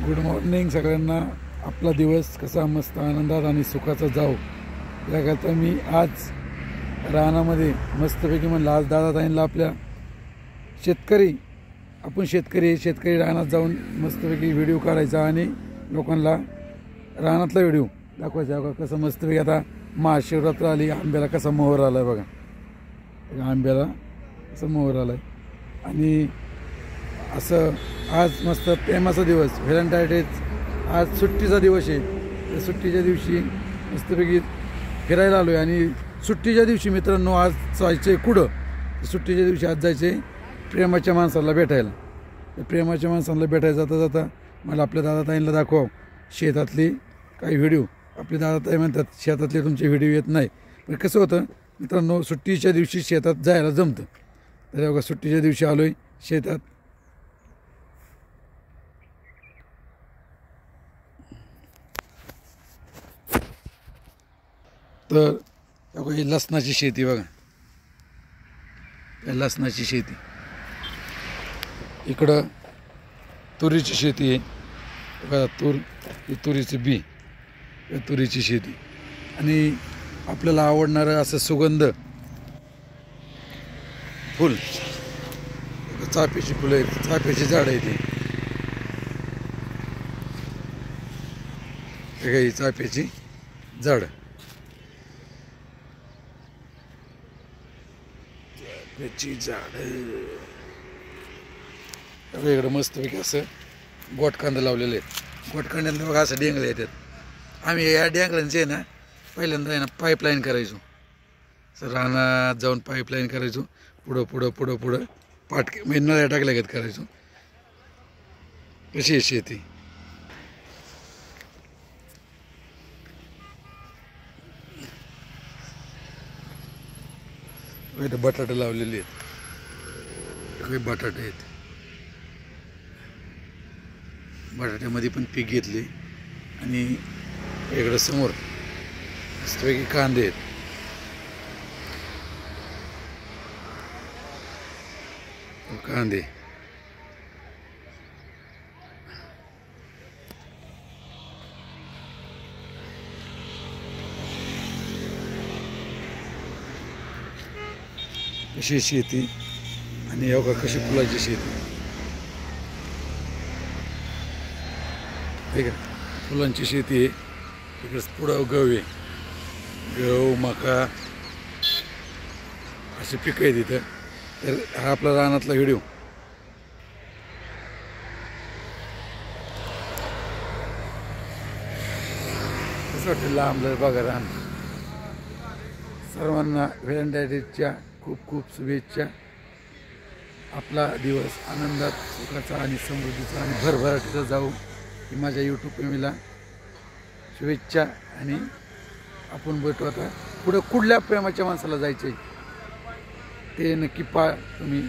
Good morning सगळ्यांना। आपला दिवस कसा मस्त आनंदात आणि सुखाचा जाओ याकरता मी आज रानामध्ये मस्तपैकी म्हणलं आज दादाताईंना आपल्या शेतकरी रानात जाऊन मस्तपैकी व्हिडिओ काढायचा आणि लोकांना रानातला व्हिडिओ दाखवायचा। बघा कसं मस्तपैकी आता महाशिवरात्र आली, आंब्याला कसा मोहर आला आहे बघा, आंब्याला कसं मोहर आला आहे। आणि असं आज मस्त प्रेमाचा दिवस, व्हॅलेंटाईन डे, आज सुट्टीचा दिवस आहे। त्या सुट्टीच्या दिवशी मस्तपैकी फिरायला आलो आहे आणि सुट्टीच्या दिवशी मित्रांनो आज जायचं आहे कुठं, सुट्टीच्या दिवशी आज जायचं आहे प्रेमाच्या माणसाला भेटायला। प्रेमाच्या माणसाला भेटायला जाता जाता मला आपल्या दादाताईंना दाखवा शेतातली काही व्हिडिओ। आपले दादाताई म्हणतात शेतातले तुमचे व्हिडिओ येत नाही, पण कसं होतं मित्रांनो सुट्टीच्या दिवशी शेतात जायला जमतं। तर बघा सुट्टीच्या दिवशी आलो आहे शेतात। तर बघा ही लसणाची शेती बघा, लसणाची शेती, इकडं तुरीची शेती आहे बघा, ही तुरीची बी, तुरीची शेती। आणि आपल्याला आवडणारं असं सुगंध फुल, चाफ्याची फुलं आहेत, चाफ्याची झाडं आहेत ही चाफ्याची झाडं, चाफ्याची झाडं। इकडं मस्तपैकी असं गोटकांदा लावलेले आहेत। गोटकांड्याला बघा असं डेंगळे येतात। आम्ही या डेंगळ्यांचे आहे ना पहिल्यांदा आहे ना पाईपलाईन करायचो, असं रानात जाऊन पाईपलाईन करायचो, पुढं पुढं पुढं पुढं पाटके म्हणजे नळ्या टाकल्या घेत करायचो। कशी आहे शेती, इथं बटाटे लावलेले आहेत, काही बटाटे आहेत, बटाट्यामध्ये पण पीक घेतले। आणि इकडं समोर मस्तपैकी कांदे आहेत, कांदे। कशी शेती आणि एवढा कशी फुलाची शेती, ठीक आहे, फुलांची शेती आहे। इकडे पुढं गहू आहे, गहू मका असे पिकं आहेत इथं। तर हा आपला रानातला व्हिडिओ। कसं वाटतं लांब बघा रान। सर्वांना व्हॅलेंटाईन डेच्या खूप खूप शुभेच्छा। आपला दिवस आनंदात सुखाचा आणि समृद्धीचा आणि भरभराटीचा जाऊ ही माझ्या यूट्यूब फॅमिलीला शुभेच्छा। आणि आपण भेटू आता पुढं कुठल्या प्रेमाच्या माणसाला जायचं आहे ते नक्की तुम्ही